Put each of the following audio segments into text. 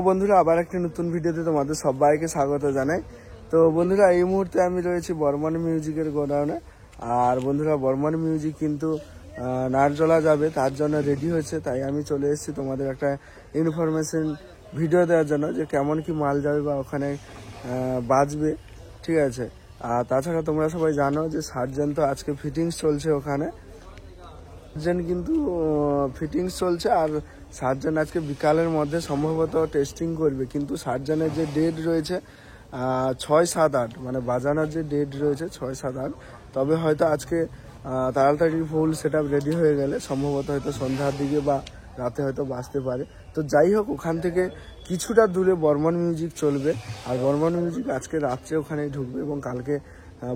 বন্ধুরা আবার একটা নতুন ভিডিওতে তোমাদের সবাইকে স্বাগত জানাই। তো বন্ধুরা এই মুহূর্তে আমি রয়েছি বর্মন মিউজিকের গোডাউনে। আর বন্ধুরা বর্মন মিউজিক কিন্তু নারজলা যাবে, তার জন্য রেডি হয়েছে। তাই আমি চলে এসেছি তোমাদের একটা ইনফরমেশন ভিডিও দেওয়ার জন্য যে কেমন কি মাল যাবে বা ওখানে বাজবে, ঠিক আছে। আর তাছাড়া তোমরা সবাই জানো যে সার্জেন তো আজকে ফিটিংস চলছে ওখানে, সার্জেন কিন্তু ফিটিংস চলছে। আর সার্জেন আজকে বিকালের মধ্যে সম্ভবত টেস্টিং করবে, কিন্তু সার্জেনের যে ডেট রয়েছে 6-7-8, মানে বাজানোর যে ডেট রয়েছে 6-7-8, তবে হয়তো আজকে তাড়াতাড়ি ফুল সেট আপ রেডি হয়ে গেলে সম্ভবত হয়তো সন্ধ্যার দিকে বা রাতে হয়তো বাজতে পারে। তো যাই হোক, ওখান থেকে কিছুটা দূরে বর্মন মিউজিক চলবে। আর বর্মন মিউজিক আজকে রাত্রে ওখানেই ঢুকবে এবং কালকে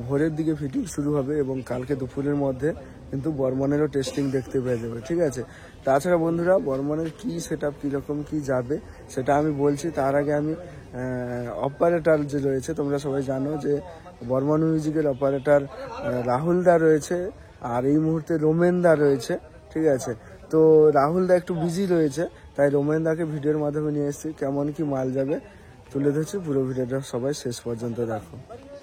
ভোরের দিকে ফিটিং শুরু হবে এবং কালকে দুপুরের মধ্যে কিন্তু বর্মনেরও টেস্টিং দেখতে পেয়ে যাবে, ঠিক আছে। তাছাড়া বন্ধুরা বর্মনের কী সেট আপ কীরকম কী যাবে সেটা আমি বলছি। তার আগে আমি অপারেটর যে রয়েছে, তোমরা সবাই জানো যে বর্মন মিউজিকের অপারেটর রাহুল দা রয়েছে আর এই মুহূর্তে রোমেন দা রয়েছে, ঠিক আছে। তো রাহুল দা একটু বিজি রয়েছে, তাই রোমেন দাকে ভিডিওর মাধ্যমে নিয়ে এসেছি। কেমন কি মাল যাবে তুলে ধরছি, পুরো ভিডিওটা সবাই শেষ পর্যন্ত দেখো।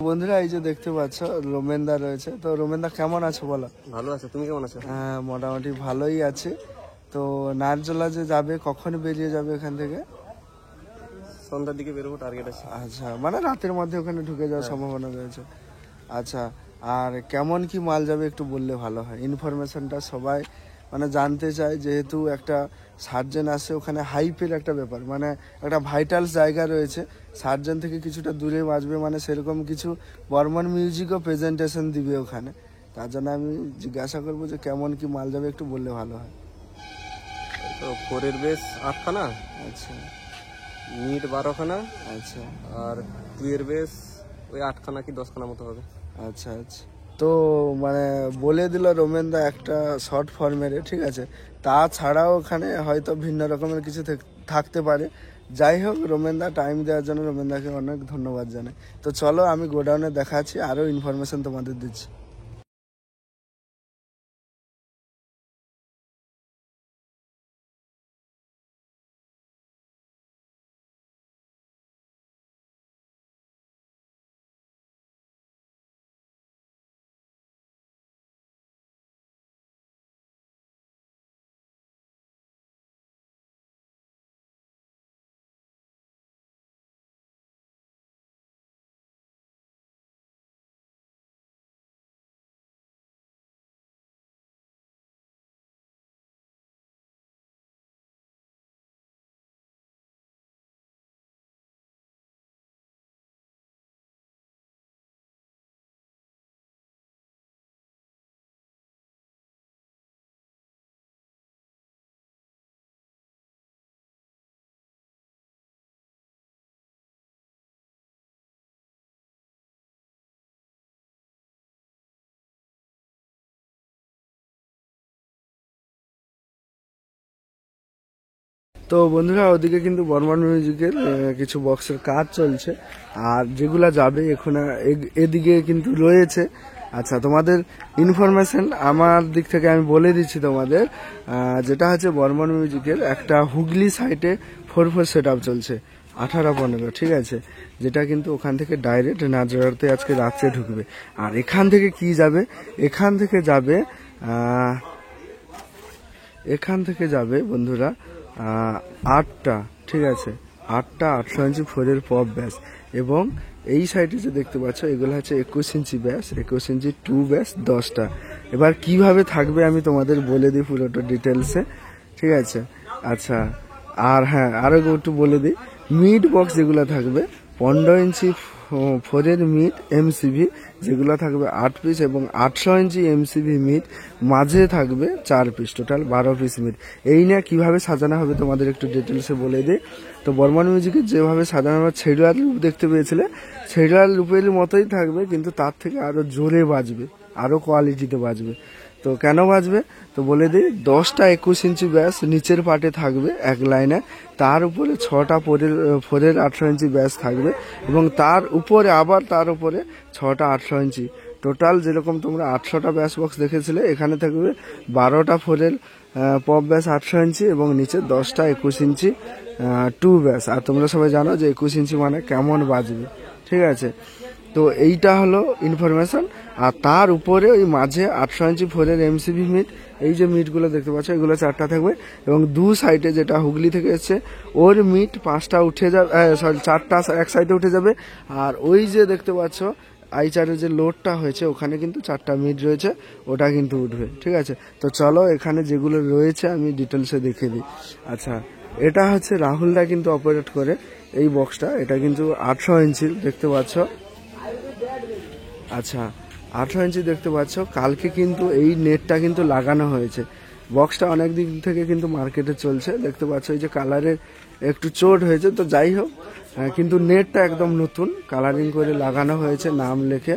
বন্ধুরা এই যে দেখতে পাচ্ছ রোমেন দা রয়েছে। তো রোমেন দা কেমন আছো বলো? ভালো আছে, তুমি কেমন আছো? হ্যাঁ মোটামুটি ভালোই আছে। তো নারজলা যে যাবে কখন বেরিয়ে যাবে এখান থেকে? সন্ধ্যার দিকে বেরোবো, টার্গেট আছে। আচ্ছা, মানে রাতের মধ্যে ওখানে ঢুকে যাওয়ার সম্ভাবনা রয়েছে। আচ্ছা, আর কেমন কি মাল যাবে একটু বললে ভালো হয়। ইনফরমেশনটা সবাই মানে জানতে চায়, যেহেতু একটা সার্জেন আসে ওখানে, হাইপের একটা ব্যাপার, মানে একটা ভাইটালস জায়গা রয়েছে। সার্জেন থেকে কিছুটা দূরে বাজবে, মানে সেরকম কিছু বর্মন মিউজিকও প্রেজেন্টেশন দিবে ওখানে। তার জন্য আমি জিজ্ঞাসা করবো যে কেমন কি মাল যাবে একটু বললে ভালো হয়। তো 4-এর বেস 8খানা, আচ্ছা মিড 12খানা, আচ্ছা, আর 2-এর বেস ওই 8খানা কি 10খানা মতো হবে। আচ্ছা আচ্ছা। তো মানে বলে দিল রোমেন দা একটা শর্ট ফর্মের, ঠিক আছে। তাছাড়াও ওখানে হয়তো ভিন্ন রকমের কিছু থাকতে পারে। যাই হোক, রোমেন দা টাইম দেওয়ার জন্য রোমেন দাকে অনেক ধন্যবাদ জানাই। তো চলো আমি গোডাউনে দেখাচ্ছি, আরও ইনফরমেশন তোমাদের দিচ্ছি। তো বন্ধুরা ওদিকে কিন্তু বর্মন মিউজিকের কিছু বক্সের কাজ চলছে, আর যেগুলা যাবে এখন এদিকে কিন্তু রয়েছে। আচ্ছা, তোমাদের ইনফরমেশন আমার দিক থেকে আমি বলে দিচ্ছি তোমাদের, যেটা হচ্ছে বর্মন মিউজিকের একটা হুগলি সাইটে 4-4 সেট আপ চলছে 18-15, ঠিক আছে। যেটা কিন্তু ওখান থেকে ডাইরেক্ট নাজরাতে আজকে রাত্রে ঢুকবে। আর এখান থেকে কি যাবে, এখান থেকে যাবে বন্ধুরা 8টা, ঠিক আছে, 8টা 800 ইঞ্চি 4-এর পপ ব্যাস। এবং এই সাইডে যে দেখতে পাচ্ছ এগুলো হচ্ছে 21 ইঞ্চি ব্যাস, 21 ইঞ্চি 2 ব্যাস 10টা। এবার কিভাবে থাকবে আমি তোমাদের বলে দিই পুরোটা ডিটেলসে, ঠিক আছে। আচ্ছা, আর হ্যাঁ আরও একটু বলে দিই, মিড বক্স যেগুলো থাকবে 15 ইঞ্চি 4-এর মিড এমসিভি যেগুলো থাকবে 8 পিস, এবং 800 ইঞ্চি এমসিভি মিড মাঝে থাকবে 4 পিস, টোটাল 12 পিস মিড। এই নিয়ে কীভাবে সাজানো হবে তোমাদের একটু ডিটেলসে বলে দিই। তো বর্মন মিউজিকের যেভাবে সাজানো হবে, ছেড়ুয়ার লুপ দেখতে পেয়েছিলে, ছেড়ুয়ার লুপের মতোই থাকবে, কিন্তু তার থেকে আরও জোরে বাজবে, আরও কোয়ালিটিতে বাজবে। তো কেন বাজবে তো বলে দিই, 10টা 21 ইঞ্চি ব্যাস নিচের পার্টে থাকবে এক লাইনে, তার উপরে 6টা 4-এর 800 ইঞ্চি ব্যাস থাকবে, এবং তার উপরে 6টা 800 ইঞ্চি টোটাল যেরকম তোমরা 800টা ব্যাস বক্স দেখেছিলে, এখানে থাকবে 12টা ফোরের পপ ব্যাস 800 ইঞ্চি এবং নিচে 10টা 21 ইঞ্চি টু ব্যাস। আর তোমরা সবাই জানো যে 21 ইঞ্চি মানে কেমন বাজবে, ঠিক আছে। তো এইটা হলো ইনফরমেশন। আর তার উপরে ওই মাঝে 800 ইঞ্চি ফোরের এমসিবি মিট, এই যে মিটগুলো দেখতে পাচ্ছ এগুলো 4টা থাকবে এবং দু সাইডে যেটা হুগলি থেকে এসছে ওর মিট 5টা উঠে যাবে, সরি 4টা এক সাইডে উঠে যাবে। আর ওই যে দেখতে পাচ্ছ আইচারের যে লোডটা হয়েছে ওখানে কিন্তু 4টা মিট রয়েছে, ওটা কিন্তু উঠবে, ঠিক আছে। তো চলো এখানে যেগুলো রয়েছে আমি ডিটেলসে দেখিয়ে দিই। আচ্ছা, এটা হচ্ছে রাহুলদা কিন্তু অপারেট করে এই বক্সটা, এটা কিন্তু 800 ইঞ্চি দেখতে পাচ্ছ। আচ্ছা, 800 ইঞ্চি দেখতে পাচ্ছ। কালকে কিন্তু এই নেটটা কিন্তু লাগানো হয়েছে। বক্সটা অনেক দিক থেকে কিন্তু মার্কেটে চলছে, দেখতে পাচ্ছ এই যে কালারের একটু চোট হয়েছে, তো যাই হোক কিন্তু নেটটা একদম নতুন কালারিং করে লাগানো হয়েছে নাম লেখে,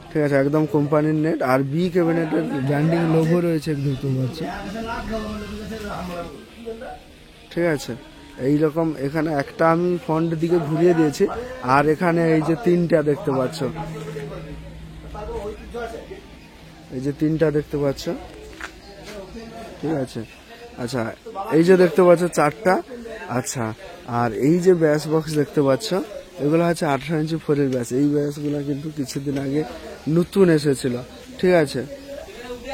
ঠিক আছে, একদম কোম্পানির নেট। আর বি ক্যাবিনেটের ব্র্যান্ডিং লোগো রয়েছে দেখতে পাচ্ছ, ঠিক আছে। এইরকম এখানে একটা আমি ফ্রন্ট দিকে ঘুরিয়ে দিয়েছি, আর এখানে এই যে 3টা দেখতে পাচ্ছ, এই যে 3টা দেখতে পাচ্ছ, ঠিক আছে। আচ্ছা, এই যে দেখতে পাচ্ছ 4টা। আচ্ছা, আর এই যে ব্যাস বক্স দেখতে পাচ্ছ এগুলো হচ্ছে 800 ইঞ্চি ফোরের ব্যাস। এই ব্যাসগুলো কিন্তু কিছুদিন আগে নতুন এসেছিল, ঠিক আছে।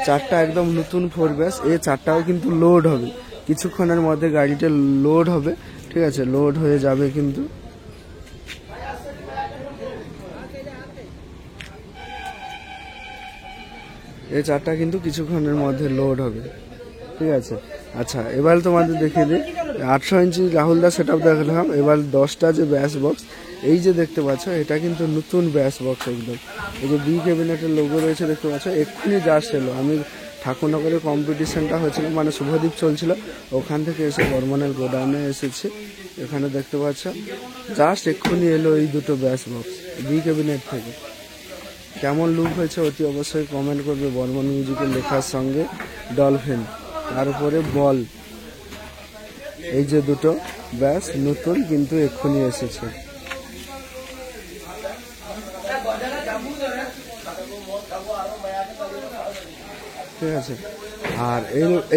4টা একদম নতুন ফোর ব্যাস। এই 4টাও কিন্তু লোড হবে কিছুক্ষণের মধ্যে, গাড়িতে লোড হবে, ঠিক আছে, লোড হয়ে যাবে কিন্তু। এই 4টা কিন্তু কিছুক্ষণের মধ্যে লোড হবে, ঠিক আছে। আচ্ছা, এবার তোমাদের দেখিয়ে দিই 800 ইঞ্চি রাহুলদা সেট আপ দেখালাম। এবার 10টা যে ব্যাস বক্স এই যে দেখতে পাচ্ছ এটা কিন্তু নতুন ব্যাস বক্স একদম। এই যে বি ক্যাবিনেটের লোগো রয়েছে দেখতে পাচ্ছ, এক্ষুনি জাস্ট এলো। আমি ঠাকুরনগরের কম্পিটিশনটা হয়েছিল, মানে শুভদীপ চলছিল, ওখান থেকে এসে বর্মনের গোডাউনে এসেছি। এখানে দেখতে পাচ্ছ জাস্ট এক্ষুনি এলো এই দুটো ব্যাস বক্স বি ক্যাবিনেট থেকে। কেমন লুক হয়েছে অতি অবশ্যই কমেন্ট করবে। বর্মন মিউজিকের লেখার সঙ্গে ডলফিন, তার উপরে বল, এই যে দুটো ব্যাস নতুন কিন্তু এক্ষুনি এসেছে, ঠিক আছে। আর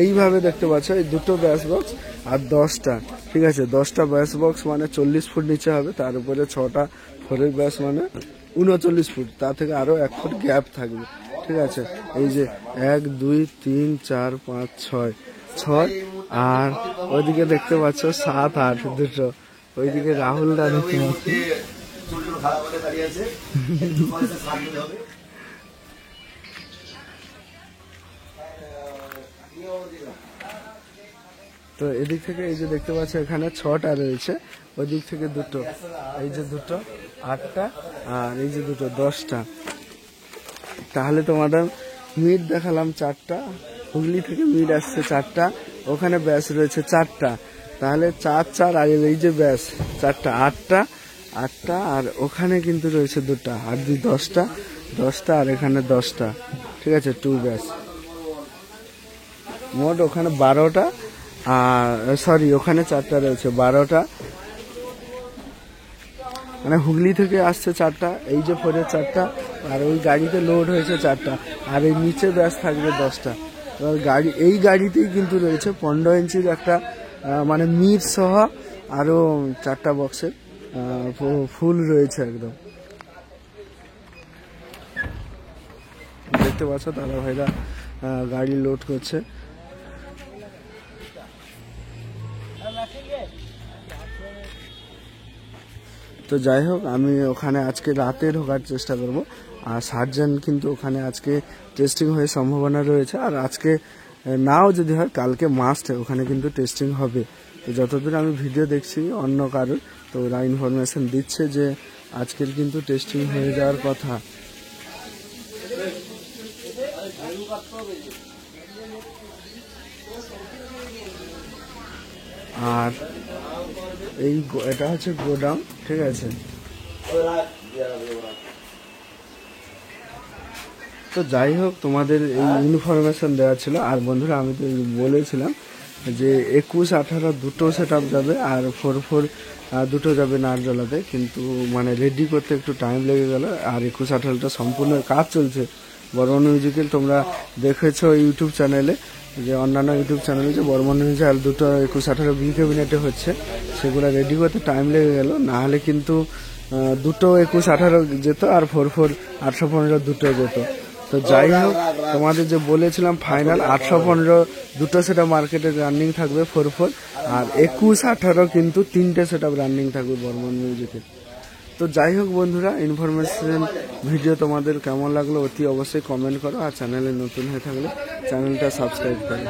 এইভাবে দেখতে পাচ্ছ এই দুটো ব্যাস বক্স আর 10টা, ঠিক আছে। 10টা ব্যাস বক্স মানে 40 ফুট নিচে হবে, তার উপরে 6টা ফোরের ব্যাস মানে 39 ফুট, তা থেকে আরো 1 ফুট গ্যাপ থাকবে, ঠিক আছে। এই যে 1 2 3 4 5 6 আর ওইদিকে দেখতে পাচ্ছ 7 8 দুটো, ওইদিকে রাহুলদা দেখতে পাচ্ছি। তো এদিক থেকে এই যে দেখতে পাচ্ছ এখানে 6টা রয়েছে, ওই দিক থেকে দুটো, এই যে দুটো 8টা আর এই যে দুটো 10টা। তাহলে তোমাদের মিট দেখালাম 4টা, হুগলি থেকে মিট আসছে 4টা, ওখানে ব্যাস রয়েছে 4টা, তাহলে 4 4 আর এই যে ব্যাস 4টা 8টা আর ওখানে কিন্তু রয়েছে 2টা, আর 2 10টা আর এখানে 10টা, ঠিক আছে, 2 ব্যাস। মোট ওখানে 12টা, আর সরি ওখানে 4টা রয়েছে, 12টা, মানে হুগলি থেকে আসছে 4টা, এই যে ফোরের 4টা, আর ওই গাড়িতে লোড হয়েছে 4টা, আর এই নিচে ব্যাস থাকবে 10টা। এবার এই গাড়িতেই কিন্তু রয়েছে 15 ইঞ্চির একটা মানে মিট সহ আরো 4টা বক্সের ফুল রয়েছে একদম, দেখতে পাচ্ছ দাদা ভাইরা গাড়ি লোড করছে। তো যাই হোক, আমি ওখানে আজকে রাতে ঢোকার চেষ্টা করব, আর সার্জেন কিন্তু ওখানে আজকে টেস্টিং হয়ে সম্ভাবনা রয়েছে, আর আজকে নাও যদি হয় কালকে মাস্ট ওখানে কিন্তু টেস্টিং হবে। তো যতদূর আমি ভিডিও দেখছি অন্য কারোর, তো ওরা ইনফরমেশন দিচ্ছে যে আজকের কিন্তু টেস্টিং হয়ে যাওয়ার কথা। আর এটা হচ্ছে গোডাউন, ঠিক আছে। তো যাই হোক, তোমাদের এই ইনফরমেশন দেওয়া ছিল। আর বন্ধুরা আমি তো বলেছিলাম যে 21 18 দুটো সেট আপ যাবে, আর 4 4 দুটো যাবে নারজলাতে, কিন্তু মানে রেডি করতে একটু টাইম লেগে গেল। আর 21-18টা সম্পূর্ণ কাজ চলছে বর্মন মিউজিকের, তোমরা দেখেছো ইউটিউব চ্যানেলে, যে অন্যান্য ইউটিউব চ্যানেলে যে বর্মন মিউজিক আর দুটো 21-18 বি ক্যাবিনেটে হচ্ছে, সেগুলো রেডি করতে টাইম লেগে গেল। না হলে কিন্তু দুটো 21-18 যেত আর 4-4 815 দুটো যেত। তো যাই হোক, তোমাদের যে বলেছিলাম ফাইনাল 815 দুটো সেটা মার্কেটে রানিং থাকবে 4-4, আর 21-18 কিন্তু 3টে সেট রানিং থাকবে বর্মন মিউজিকে। তো যাই হোক বন্ধুরা, ইনফরমেশন ভিডিও তোমাদের কেমন লাগলো অতি অবশ্যই কমেন্ট করো, আর চ্যানেলে নতুন হয়ে থাকলে চ্যানেলটা সাবস্ক্রাইব করো।